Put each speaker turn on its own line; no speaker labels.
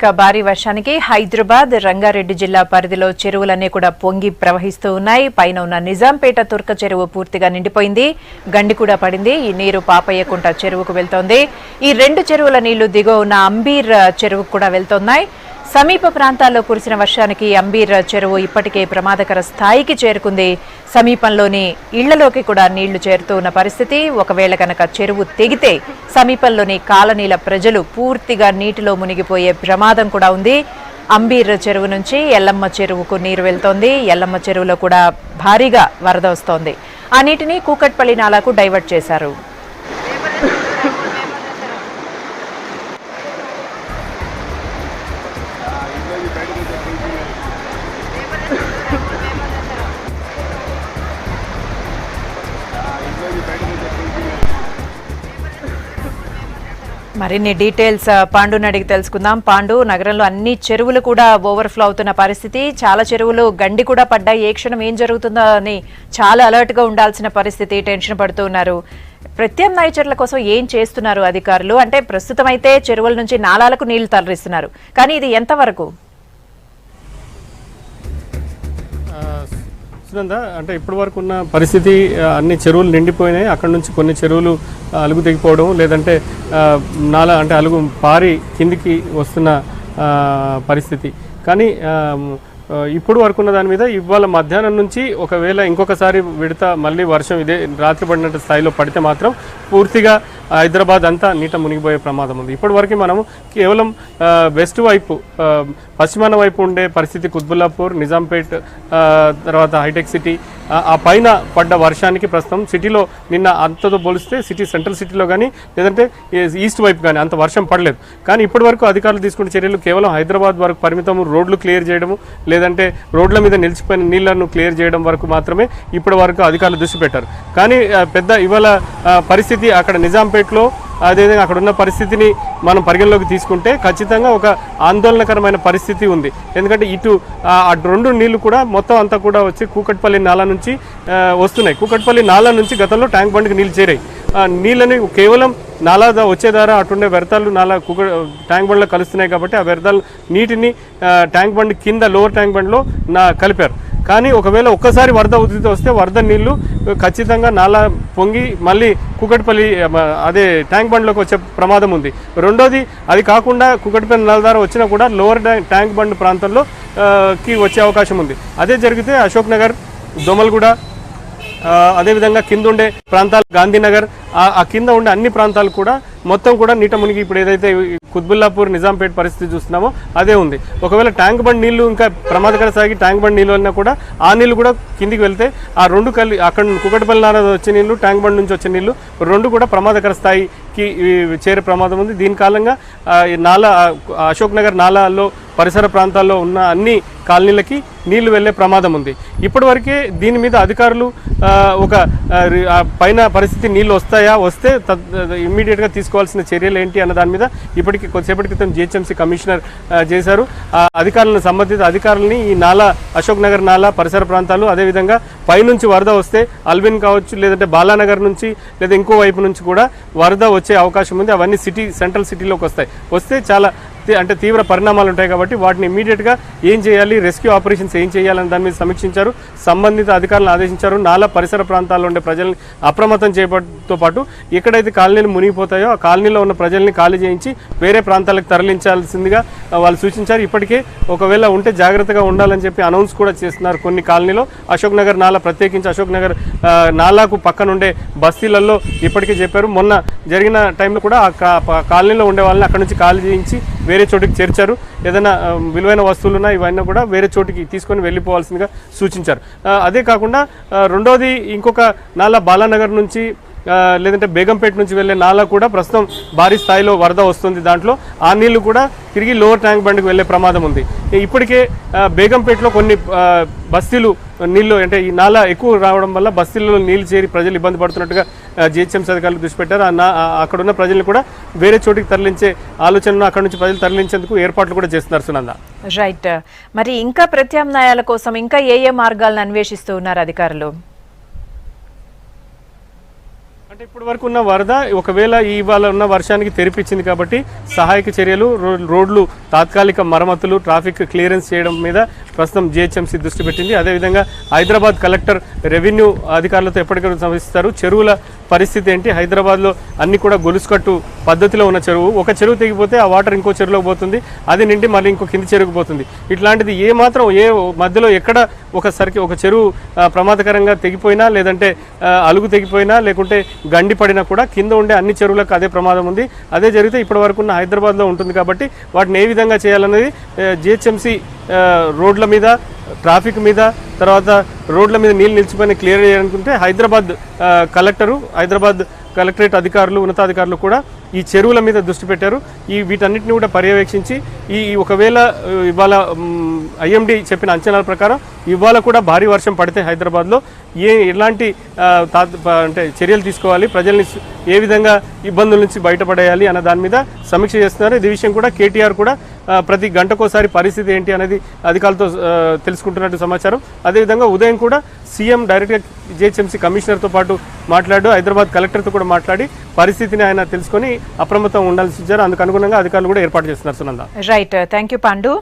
ఇక భారీ వర్షానికి హైదరాబాద్ రంగారెడ్డి జిల్లా పరిధిలో చెరువులన్నీ కూడా పొంగి ప్రవహిస్తూ ఉన్నాయి. పైన ఉన్న నిజాంపేట తుర్క చెరువు పూర్తిగా నిండిపోయింది. గండి కూడా పడింది. ఈ నీరు పాపయ్యకుంట చెరువుకు వెళ్తోంది. ఈ రెండు చెరువుల నీళ్లు దిగువ ఉన్న అంబీర్ చెరువుకు కూడా వెళ్తున్నాయి. సమీప ప్రాంతాల్లో కురిసిన వర్షానికి అంబీర్ చెరువు ఇప్పటికే ప్రమాదకర స్థాయికి చేరుకుంది. సమీపంలోని ఇళ్లలోకి కూడా నీళ్లు చేరుతూ ఉన్న పరిస్థితి. ఒకవేళ కనుక చెరువు తెగితే సమీపంలోని కాలనీల ప్రజలు పూర్తిగా నీటిలో మునిగిపోయే ప్రమాదం కూడా ఉంది. అంబీర్ చెరువు నుంచి ఎల్లమ్మ చెరువుకు నీరు వెళ్తోంది. ఎల్లమ్మ చెరువులో కూడా భారీగా వరద వస్తోంది. ఆ నీటిని కూకట్పల్లి నాలాకు డైవర్ట్ చేశారు. మరిన్ని డీటెయిల్స్ పాండుని అడిగి తెలుసుకుందాం. పాండు, నగరంలో అన్ని చెరువులు కూడా ఓవర్ఫ్లో అవుతున్న పరిస్థితి. చాలా చెరువులు గండి కూడా పడ్డాయి. ఏ క్షణం ఏం జరుగుతుందో అని చాలా అలర్ట్ గా ఉండాల్సిన పరిస్థితి. టెన్షన్ పడుతూ ఉన్నారు. ప్రత్యామ్నాయ చర్యల కోసం ఏం చేస్తున్నారు అధికారులు? అంటే ప్రస్తుతం అయితే చెరువుల నుంచి నాలాలకు నీళ్లు తరలిస్తున్నారు, కానీ ఇది ఎంతవరకు?
అంటే ఇప్పటి వరకు ఉన్న పరిస్థితి అన్ని చెరువులు నిండిపోయినాయి. అక్కడ నుంచి కొన్ని చెరువులు అలుగు తెగిపోవడం, లేదంటే నాలా అంటే అలుగు పారి కిందికి వస్తున్న పరిస్థితి. కానీ ఇప్పుడు వరకు ఉన్న దాని మీద ఇవాళ మధ్యాహ్నం నుంచి ఒకవేళ ఇంకొకసారి విడత మళ్ళీ వర్షం ఇదే రాత్రి పడినట్టు స్థాయిలో పడితే మాత్రం పూర్తిగా హైదరాబాద్ అంతా నీట మునిగిపోయే ప్రమాదం ఉంది. ఇప్పటి వరకు మనము కేవలం వెస్ట్ వైపు, పశ్చిమాన వైపు ఉండే పరిస్థితి కుత్బుల్లాపూర్, నిజాంపేట్, తర్వాత హైటెక్ సిటీ, ఆ పైన పడ్డ వర్షానికి ప్రస్తుతం సిటీలో నిన్న అంతతో పోలిస్తే సిటీ సెంట్రల్ సిటీలో కానీ లేదంటే ఈస్ట్ వైపు కానీ అంత వర్షం పడలేదు. కానీ ఇప్పటి వరకు అధికారులు తీసుకునే చర్యలు కేవలం హైదరాబాద్ వరకు పరిమితం. రోడ్లు క్లియర్ చేయడము, లేదంటే రోడ్ల మీద నిలిచిపోయిన నీళ్లను క్లియర్ చేయడం వరకు మాత్రమే ఇప్పటి వరకు అధికారులు దృష్టి పెట్టారు. కానీ పెద్ద ఇవాళ పరిస్థితి అక్కడ నిజాంపేట్లో అదేవిధంగా అక్కడ ఉన్న పరిస్థితిని మనం పరిగణలోకి తీసుకుంటే ఖచ్చితంగా ఒక ఆందోళనకరమైన పరిస్థితి ఉంది. ఎందుకంటే ఇటు ఆ రెండు నీళ్లు కూడా మొత్తం అంతా కూడా వచ్చి కూకట్పల్లి నాలా నుంచి వస్తున్నాయి. కూకట్పల్లి నాలా నుంచి గతంలో ట్యాంక్ బండ్కి నీళ్ళు చేరాయి. నీళ్ళని కేవలం నాలా వచ్చే ద్వారా అటుండే వ్యర్థాలు నాలా ట్యాంక్ బండ్లో కలుస్తున్నాయి కాబట్టి ఆ వ్యర్థాలు నీటిని ట్యాంక్ బండ్ కింద లోవర్ ట్యాంక్ బండ్లో కలిపారు. కానీ ఒకవేళ ఒక్కసారి వరద ఉధృతి వస్తే వరద నీళ్లు ఖచ్చితంగా నాలా పొంగి మళ్ళీ కూకట్పల్లి అదే ట్యాంక్ బండ్లోకి వచ్చే ప్రమాదం ఉంది. రెండోది, అది కాకుండా కూకట్పల్లి నాల ద్వారా వచ్చినా కూడా లోవర్ ట్యాంక్ బండ్ ప్రాంతంలో కి వచ్చే అవకాశం ఉంది. అదే జరిగితే అశోక్ నగర్, దోమల్గూడ, అదేవిధంగా కింద ఉండే ప్రాంతాలు గాంధీనగర్, ఆ కింద ఉండే అన్ని ప్రాంతాలు కూడా మొత్తం కూడా నీట మునిగి ఇప్పుడు ఏదైతే కుత్బుల్లాపూర్, నిజాంపేట్ పరిస్థితి చూస్తున్నామో అదే ఉంది. ఒకవేళ ట్యాంక్ బండ్ నీళ్లు ఇంకా ప్రమాదకర సాగి ట్యాంక్ బండ్ నీళ్ళు వెళ్ళినా కూడా ఆ నీళ్లు కూడా కిందికి వెళ్తే ఆ రెండు అక్కడ కుకట్పల్లి నాలా వచ్చే నీళ్లు, ట్యాంక్ బండ్ నుంచి వచ్చే నీళ్లు రెండు కూడా ప్రమాదకర స్థాయికి చేరే ప్రమాదం ఉంది. దీని కారణంగా నాలా అశోక్ నగర్ నాలాల్లో పరిసర ప్రాంతాల్లో ఉన్న అన్ని కాలనీలకి నీళ్లు వెళ్లే ప్రమాదం ఉంది. ఇప్పటివరకే దీని మీద అధికారులు ఒక పైన పరిస్థితి నీళ్లు వస్తాయా, వస్తే ఇమ్మీడియట్గా తీసుకోవాల్సిన చర్యలు ఏంటి అన్న దాని మీద ఇప్పటికి కొద్దిసేపటి క్రితం జిహెచ్ఎంసీ కమిషనర్ చేశారు. అధికారులను, సంబంధిత అధికారులని ఈ నాలా, అశోక్ నగర్ నాలా పరిసర ప్రాంతాలు, అదేవిధంగా పైనుంచి వరద వస్తే అల్విన్ కావచ్చు, లేదంటే బాలానగర్ నుంచి లేదా ఇంకో వైపు నుంచి కూడా వరద వచ్చే అవకాశం ఉంది. అవన్నీ సెంట్రల్ సిటీలోకి వస్తే చాలా అంటే తీవ్ర పరిణామాలు ఉంటాయి కాబట్టి వాటిని ఇమీడియట్గా ఏం చేయాలి, రెస్క్యూ ఆపరేషన్స్ ఏం చేయాలని దాని మీద సమీక్షించారు. సంబంధిత అధికారులను ఆదేశించారు. నాలా పరిసర ప్రాంతాల్లో ఉండే ప్రజల్ని అప్రమత్తం చేయడంతో పాటు ఎక్కడైతే కాలనీలు మునిగిపోతాయో ఆ కాలనీలో ఉన్న ప్రజల్ని ఖాళీ చేయించి వేరే ప్రాంతాలకు తరలించాల్సిందిగా వాళ్ళు సూచించారు. ఇప్పటికే ఒకవేళ ఉంటే జాగ్రత్తగా ఉండాలని చెప్పి అనౌన్స్ కూడా చేస్తున్నారు. కొన్ని కాలనీలో అశోక్ నగర్ నాలా, ప్రత్యేకించి అశోక్ నగర్ నాలాకు పక్కనుండే బస్తీలలో ఇప్పటికే చెప్పారు. మొన్న జరిగిన టైంలో కూడా ఆ కాలనీలో ఉండే వాళ్ళని అక్కడ నుంచి ఖాళీ చేయించి వేరే చోటికి చేర్చారు. ఏదైనా విలువైన వస్తువులున్నా ఇవన్నీ కూడా వేరే చోటికి తీసుకొని వెళ్ళిపోవాల్సిందిగా సూచించారు. అదే కాకుండా రెండోది, ఇంకొక నాలా బాలానగర్ నుంచి లేదంటే బేగంపేట నుంచి వెళ్ళే నాలా కూడా ప్రస్తుతం భారీ స్థాయిలో వరద వస్తుంది. దాంట్లో ఆ నీళ్లు కూడా తిరిగి లోవర్ ట్యాంక్ బండ్కి వెళ్ళే ప్రమాదం ఉంది. ఇప్పటికే బేగంపేటలో కొన్ని బస్తీలు నీళ్లు, అంటే ఈ నాలా ఎక్కువ రావడం వల్ల బస్తీల్లో నీళ్లు చేరి ప్రజలు ఇబ్బంది పడుతున్నట్టుగా జిహెచ్ఎంసీ అధికారులు దృష్టి పెట్టారు. అక్కడున్న ప్రజల్ని కూడా వేరే చోటికి తరలించే ఆలోచనను, అక్కడ నుంచి ప్రజలు తరలించేందుకు ఏర్పాట్లు కూడా చేస్తున్నారు. సునంద,
రైట్. మరి ఇంకా ప్రత్యామ్నాయాల కోసం ఇంకా ఏ మార్గాలను అన్వేషిస్తూ ఉన్నారు అధికారులు?
అంటే ఇప్పటి వరకు ఉన్న వరద ఒకవేళ ఇవాళ ఉన్న వర్షానికి తెరిపించింది కాబట్టి సహాయక చర్యలు, రోడ్లు తాత్కాలిక మరమ్మతులు, ట్రాఫిక్ క్లియరెన్స్ చేయడం మీద ప్రస్తుతం జిహెచ్ఎంసీ దృష్టి పెట్టింది. అదేవిధంగా హైదరాబాద్ కలెక్టర్ రెవెన్యూ అధికారులతో ఎప్పటికప్పుడు సమీక్షిస్తారు. చెరువుల పరిస్థితి ఏంటి, హైదరాబాద్లో అన్ని కూడా గొలుసుకట్టు పద్ధతిలో ఉన్న చెరువు, ఒక చెరువు తెగిపోతే ఆ వాటర్ ఇంకో చెరువులోకి పోతుంది, అది నిండి మళ్ళీ ఇంకో కింది చెరువుకు పోతుంది. ఇట్లాంటిది ఏ మాత్రం మధ్యలో ఎక్కడ ఒక చెరువు ప్రమాదకరంగా తెగిపోయినా, లేదంటే అలుగు తెగిపోయినా, లేకుంటే గండి పడినా కూడా కింద ఉండే అన్ని చెరువులకు అదే ప్రమాదం ఉంది. అదే జరిగితే ఇప్పటి వరకు ఉన్న హైదరాబాద్లో ఉంటుంది కాబట్టి వాటిని ఏ విధంగా చేయాలనేది జిహెచ్ఎంసీ రోడ్ల మీద, ట్రాఫిక్ మీద, తర్వాత రోడ్ల మీద నీళ్ళు నిలిచిపోయిన క్లియర్ చేయాలనుకుంటే హైదరాబాద్ కలెక్టరేట్ అధికారులు, ఉన్నతాధికారులు కూడా ఈ చెరువుల మీద దృష్టి పెట్టారు. వీటన్నిటిని కూడా పర్యవేక్షించి ఒకవేళ ఇవాళ ఐఎండీ చెప్పిన అంచనాల ప్రకారం ఇవాళ కూడా భారీ వర్షం పడితే హైదరాబాద్లో ఎలాంటి అంటే చర్యలు తీసుకోవాలి, ప్రజల్ని ఏ విధంగా ఇబ్బందుల నుంచి బయటపడేయాలి అన్న దాని మీద సమీక్ష చేస్తున్నారు. ఇది విషయం కూడా కేటీఆర్ కూడా ప్రతి గంటకోసారి పరిస్థితి ఏంటి అనేది అధికారులతో తెలుసుకుంటున్నట్టు సమాచారం. అదేవిధంగా ఉదయం కూడా సీఎం డైరెక్ట్గా జిహెచ్ఎంసీ కమిషనర్తో పాటు మాట్లాడు, హైదరాబాద్ కలెక్టర్తో కూడా మాట్లాడి పరిస్థితిని ఆయన తెలుసుకొని అప్రమత్తం ఉండాల్సి ఇచ్చారు. అందుకు అనుగుణంగా అధికారులు కూడా ఏర్పాటు చేస్తున్నారు. Sunanda,
right, thank you Pandu.